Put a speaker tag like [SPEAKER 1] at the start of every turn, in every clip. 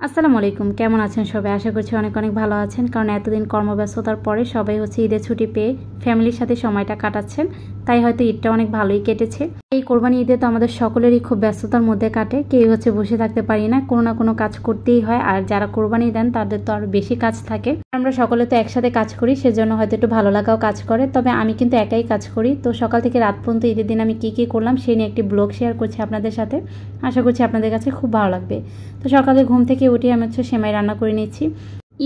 [SPEAKER 1] আসসালামু আলাইকুম, কেমন আছেন সবাই? আশা করছি অনেক অনেক ভালো আছেন, কারণ এতদিন কর্মব্যস্ততার পরে সবাই ঈদের ছুটি পেয়ে ফ্যামিলির সাথে সময়টা কাটাচ্ছেন। তাই হয়তো ঈদটা অনেক ভালোই কেটেছে। এই কোরবানি ঈদে তো আমাদের সকলেরই খুব ব্যস্ততার মধ্যে কাটে, কেউ বসে থাকতে পারি না, কোনো না কোনো কাজ করতেই হয়। আর যারা কোরবানি দেন তাদের তো আরো বেশি কাজ থাকে। আমরা সকলে তো একসাথে কাজ করি, সেজন্য হয়তো একটু ভালো লাগাও কাজ করে। তবে আমি কিন্তু একাই কাজ করি। তো সকাল থেকে রাত পর্যন্ত ঈদের দিন আমি কি করলাম সেই নিয়ে একটি ব্লগ শেয়ার করছি আপনাদের সাথে। আশা করছি আপনাদের কাছে খুব ভালো লাগবে। তো সকালে ঘুম থেকে উঠে আমি সেমাই রান্না করে নিচ্ছি।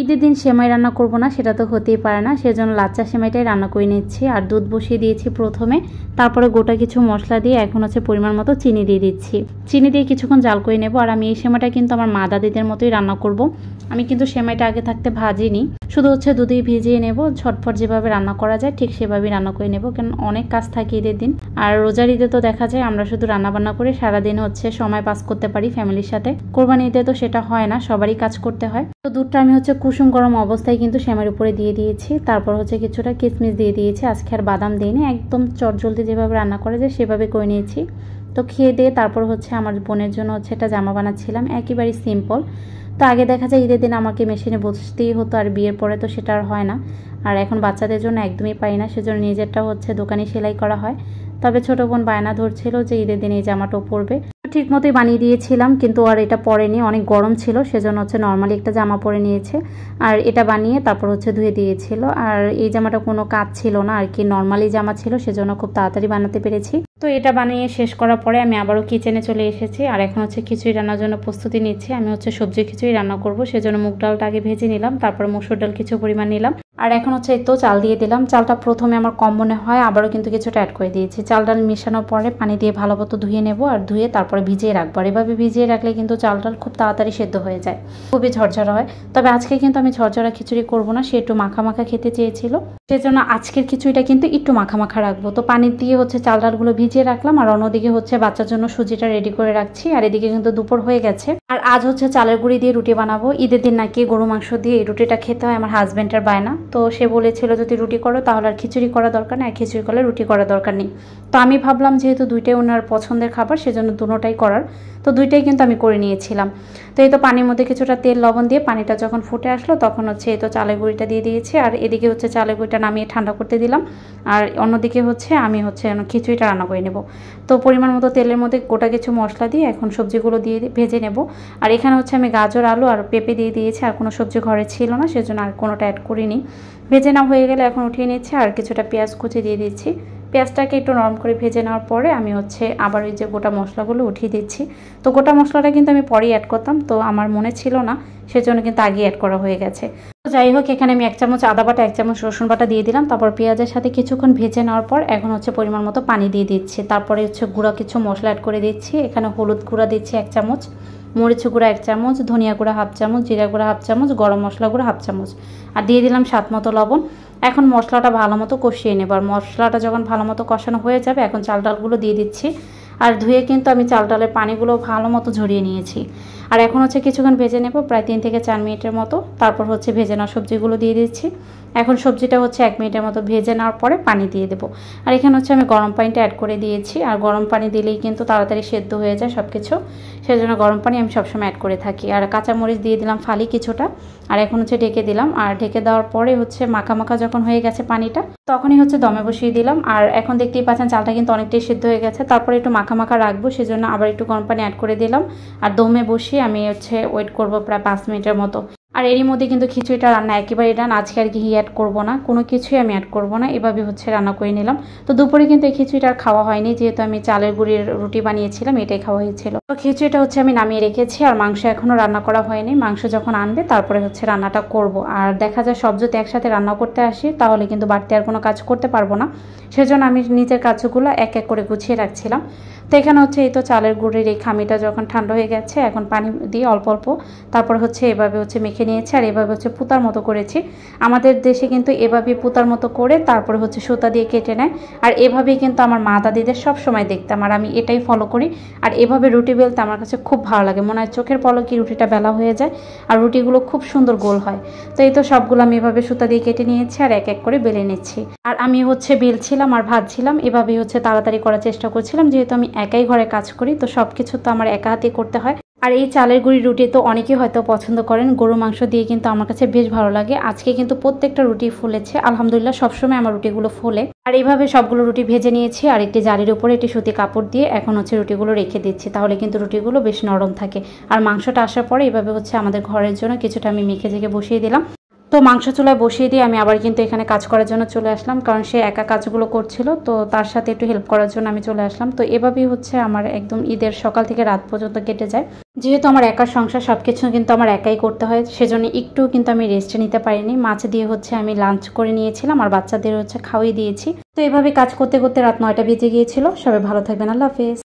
[SPEAKER 1] ঈদের দিন সেমাই রান্না করব না সেটা তো হতেই পারে না, সেজন্য লাচ্চা সেমাইটাই রান্না করে নিচ্ছি। আর দুধ বসিয়ে দিয়েছি প্রথমে, তারপরে গোটা কিছু মশলা দিয়ে এখন পরিমাণ মতো চিনি দিয়ে দিচ্ছি। চিনি দিয়ে কিছুক্ষণ জাল করে নেব। আর আমি এই সেমাইটা কিন্তু আমার মা দাদিদের মতোই রান্না করব। আমি কিন্তু সেমাইটা আগে থাকতে ভাজিনি, শুধু দুধে ভিজিয়ে নেব। ঝটফট যেভাবে রান্না করা যায় ঠিক সেভাবেই রান্না করে নেব, কারণ অনেক কাজ থাকে ঈদের দিন। আর রোজার ঈদে তো দেখা যায় আমরা শুধু রান্না বান্না করে সারাদিন সময় পাস করতে পারি ফ্যামিলির সাথে। কোরবানি ঈদে তো সেটা হয় না, সবারই কাজ করতে হয়। তো দুধটা আমি কুসুম গরম অবস্থায় কিন্তু সেমাইয়ের উপরে দিয়ে দিয়েছি। তারপর কিছুটা কিশমিশ দিয়ে দিয়েছি, আজকে আর বাদাম দিইনি, একদম চটজলদি যেভাবে রান্না করা যায় সেভাবে করে নিয়েছি। তো খেয়ে দিয়ে তারপর আমার বোনের জন্য একটা জামা বানাচ্ছিলাম, একেবারেই সিম্পল। তো আগে দেখা যায় ঈদের দিন আমাকে মেশিনে বসতেই হতো, আর বিয়ের পরে তো সেটা আর হয় না। আর এখন বাচ্চাদের জন্য একদমই পাই না, সেজন্য নিজেরটা দোকানে সেলাই করা হয়। তবে ছোট বোন বায়না ধরছিল যে ঈদের দিন এই জামাটাও পরবে। ঠিক মতোই বানিয়ে দিয়েছিলাম, কিন্তু আর এটা পরেনি, অনেক গরম ছিল, সেজন্য নর্মালি একটা জামা পরে নিয়েছে। আর এটা বানিয়ে তারপর ধুয়ে দিয়েছিল। আর এই জামাটা কোনো কাজ ছিল না আর কি, নর্মালি জামা ছিল, সেজন্য খুব তাড়াতাড়ি বানাতে পেরেছি। তো এটা বানিয়ে শেষ করার পরে আমি আবারও কিচেনে চলে এসেছি। আর এখন খিচুড়ি রান্নার জন্য প্রস্তুতি নিচ্ছি। আমি সবজি খিচুড়ি রান্না করব, সেজন্য মুগ ডালটা আগে ভেজে নিলাম, তারপর মসুর ডাল কিছু পরিমাণ নিলাম। আর এখন এই তো চাল দিয়ে দিলাম। চালটা প্রথমে আমার কম মনে হয়, আবারও কিন্তু কিছুটা অ্যাড করে দিয়েছি। চাল ডাল মেশানোর পরে পানি দিয়ে ভালো মতো ধুয়ে নেব, আর ধুয়ে তারপরে ভিজিয়ে রাখবো। আর এভাবে ভিজিয়ে রাখলে কিন্তু চাল ডাল খুব তাড়াতাড়ি সেদ্ধ হয়ে যায়, খুবই ঝরঝরা হয়। তবে আজকে কিন্তু আমি ঝরঝরা খিচুড়ি করব না, সে একটু মাখা মাখা খেতে চেয়েছিল, সেজন্য আজকের খিচুড়িটা কিন্তু একটু মাখা মাখা রাখবো। তো পানি দিয়ে চাল ডালগুলো ভিজিয়ে রাখলাম, আর অন্যদিকে বাচ্চার জন্য সুজিটা রেডি করে রাখছি। আর এদিকে কিন্তু দুপুর হয়ে গেছে। আর আজ চালের গুঁড়ি দিয়ে রুটি বানাবো। ঈদের দিন নাকি গরু মাংস দিয়ে এই রুটিটা খেতে হয়, আমার হাজবেন্ডের বায়না। তো সে বলেছিল যদি রুটি করো তাহলে আর খিচুড়ি করা দরকার নেই, আর খিচুড়ি করলে রুটি করা দরকার নেই। তো আমি ভাবলাম যেহেতু দুইটাই ওনার পছন্দের খাবার, সেজন্য দুটোটাই করার। তো দুইটাই কিন্তু আমি করে নিয়েছিলাম। তো এই তো পানির মধ্যে কিছুটা তেল লবণ দিয়ে পানিটা যখন ফুটে আসলো তখন এই তো চালের গুঁড়িটা দিয়ে দিয়েছি। আর এদিকে চালের গুঁড়িটা নামিয়ে ঠান্ডা করতে দিলাম। আর অন্যদিকে আমি খিচুড়িটা রান্না করে নেব। তো পরিমাণ মতো তেলের মধ্যে গোটা কিছু মশলা দিয়ে এখন সবজিগুলো দিয়ে ভেজে নেব। আর এখানে আমি গাজর, আলু আর পেঁপে দিয়ে দিয়েছি। আর কোনো সবজি ঘরে ছিল না, সেজন্য আর কোনোটা অ্যাড করিনি। ভেজে নেওয়া হয়ে গেলে এখন উঠিয়ে নিচ্ছি। আর কিছুটা পেঁয়াজ কুচি দিয়ে দিচ্ছি। পেঁয়াজটাকে একটু নরম করে ভেজে নেওয়ার পরে আমি আবার ওই যে গোটা মশলাগুলো উঠিয়ে দিচ্ছি। তো গোটা মশলাটা কিন্তু আমি পরেই অ্যাড করতাম, তো আমার মনে ছিল না, সেজন্য কিন্তু আগে অ্যাড করা হয়ে গেছে। তো যাই হোক, এখানে আমি 1 চামচ আদা বাটা, 1 চামচ রসুন বাটা দিয়ে দিলাম। তারপর পেঁয়াজের সাথে কিছুক্ষণ ভেজে নেওয়ার পর এখন পরিমাণ মতো পানি দিয়ে দিচ্ছি। তারপরে গুঁড়া কিছু মশলা অ্যাড করে দিচ্ছি। এখানে হলুদ গুঁড়া দিচ্ছি 1 চামচ, মরিচ গুঁড়া 1 চামচ, ধনিয়া গুঁড়া 1/2 চামচ, জিরা গুঁড়া 1/2 চামচ, গরম মশলা গুঁড়া 1/2 চামচ, আর দিয়ে দিলাম স্বাদ মতো লবণ। এখন মশলাটা ভালো মতো কষিয়ে নেব। আর মশলাটা যখন ভালো মতো কষানো হয়ে যাবে এখন চাল ডালগুলো দিয়ে দিচ্ছি। আর ধুয়ে কিন্তু আমি চাল ডালের পানিগুলো ভালো মতো ঝরিয়ে নিয়েছি। আর এখন কিছুক্ষণ ভেজে নেব, প্রায় 3 থেকে 4 মিনিটের মতো। তারপর ভেজে নেওয়া সবজিগুলো দিয়ে দিচ্ছি। এখন সবজিটা 1 মিনিটের মতো ভেজে নেওয়ার পরে পানি দিয়ে দেবো। আর এখানে আমি গরম পানিটা অ্যাড করে দিয়েছি। আর গরম পানি দিলেই কিন্তু তাড়াতাড়ি সেদ্ধ হয়ে যায় সব কিছু, সেজন্য গরম পানি আমি সবসময় অ্যাড করে থাকি। আর কাঁচামরিচ দিয়ে দিলাম ফালি কিছুটা। আর এখন ঢেকে দিলাম। আর ঢেকে দেওয়ার পরে মাখা মাখা যখন হয়ে গেছে পানিটা, তখনই দমে বসিয়ে দিলাম। আর এখন দেখতেই পাচ্ছেন চালটা কিন্তু অনেকটাই সেদ্ধ হয়ে গেছে। তারপরে একটু মাখা মাখা রাখবো, সেজন্য আবার একটু গরম পানি অ্যাড করে দিলাম। আর দমে বসিয়ে আমি ওয়েট করবো প্রায় 5 মিনিটের মতো। আর এরই মধ্যে কিন্তু খিচুড়িটা রান্না একেবারে ডান। আজকে আর ঘি অ্যাড করবো না, কোনো কিছুই আমি অ্যাড করবো না, এভাবে রান্না করে নিলাম। তো দুপুরে কিন্তু এই খিচুড়িটা আর খাওয়া হয়নি, যেহেতু আমি চালের গুঁড়ির রুটি বানিয়েছিলাম, এটাই খাওয়া হয়েছিল। তো খিচুড়িটা আমি নামিয়ে রেখেছি। আর মাংস এখনও রান্না করা হয়নি, মাংস যখন আনবে তারপরে রান্নাটা করব। আর দেখা যায় সব যদি একসাথে রান্না করতে আসি তাহলে কিন্তু বাড়তি আর কোনো কাজ করতে পারবো না, সেজন্য আমি নিজের কাজগুলো এক এক করে গুছিয়ে রাখছিলাম। তো এখানে এই তো চালের গুঁড়ির এই খামিটা যখন ঠান্ডা হয়ে গেছে, এখন পানি দিয়ে অল্প অল্প তারপর এভাবে মেখে নিয়েছি। আর এভাবে পুতার মতো করেছি। আমাদের দেশে কিন্তু এভাবে পুতার মতো করে তারপরে সুতা দিয়ে কেটে নেয়। আর এভাবেই কিন্তু আমার মা দাদিদের সব সময় দেখতাম, আর আমি এটাই ফলো করি। আর এভাবে রুটি বেলতে আমার কাছে খুব ভালো লাগে, মনে হয় চোখের পলকে রুটিটা বেলা হয়ে যায়, আর রুটিগুলো খুব সুন্দর গোল হয়। তো এই তো সবগুলো আমি এভাবে সুতা দিয়ে কেটে নিয়েছি, আর এক এক করে বেলে নিচ্ছি। আর আমি বেলছিলাম আর ভাজছিলাম, এভাবেই তাড়াতাড়ি করার চেষ্টা করছিলাম, যেহেতু আমি একাই ঘরে কাজ করি, তো সবকিছু তো আমার একা হাতে করতে হয়। আর এই চালের গুঁড়ি রুটি তো অনেকেই হয়তো পছন্দ করেন, গরু মাংস দিয়ে কিন্তু আমার কাছে বেশ ভালো লাগে। আজকে কিন্তু প্রত্যেকটা রুটি ফুলেছে, আলহামদুলিল্লাহ সবসময় আমার রুটিগুলো ফুলে। আর এইভাবে সবগুলো রুটি ভেজে নিয়েছি আর একটি জালির উপরে একটি সুতি কাপড় দিয়ে এখন হচ্ছে রুটিগুলো রেখে দিচ্ছি, তাহলে কিন্তু রুটিগুলো বেশ নরম থাকে। আর মাংসটা আসার পরে এইভাবে হচ্ছে আমাদের ঘরের জন্য কিছুটা আমি মেখে জেগে বসিয়ে দিলাম। তো মাংস চুলায় বসিয়ে দিয়ে আমি আবার কিন্তু এখানে কাজ করার জন্য চলে আসলাম, কারণ সে একা কাজগুলো করছিল, তো তার সাথে একটু হেল্প করার জন্য আমি চলে আসলাম। তো এভাবেই হচ্ছে আমার একদম ঈদের সকাল থেকে রাত পর্যন্ত কেটে যায়। যেহেতু আমার একার সংসার, সবকিছু কিন্তু আমার একাই করতে হয়, সেজন্য একটু কিন্তু আমি রেস্ট নিতে পারিনি। মাছ দিয়ে হচ্ছে আমি লাঞ্চ করে নিয়েছিলাম আর বাচ্চাদের হচ্ছে খাওয়াই দিয়েছি। তো এভাবে কাজ করতে করতে রাত 9টা বেজে গিয়েছিল। সবাই ভালো থাকবেন, আল্লাহ হাফেজ।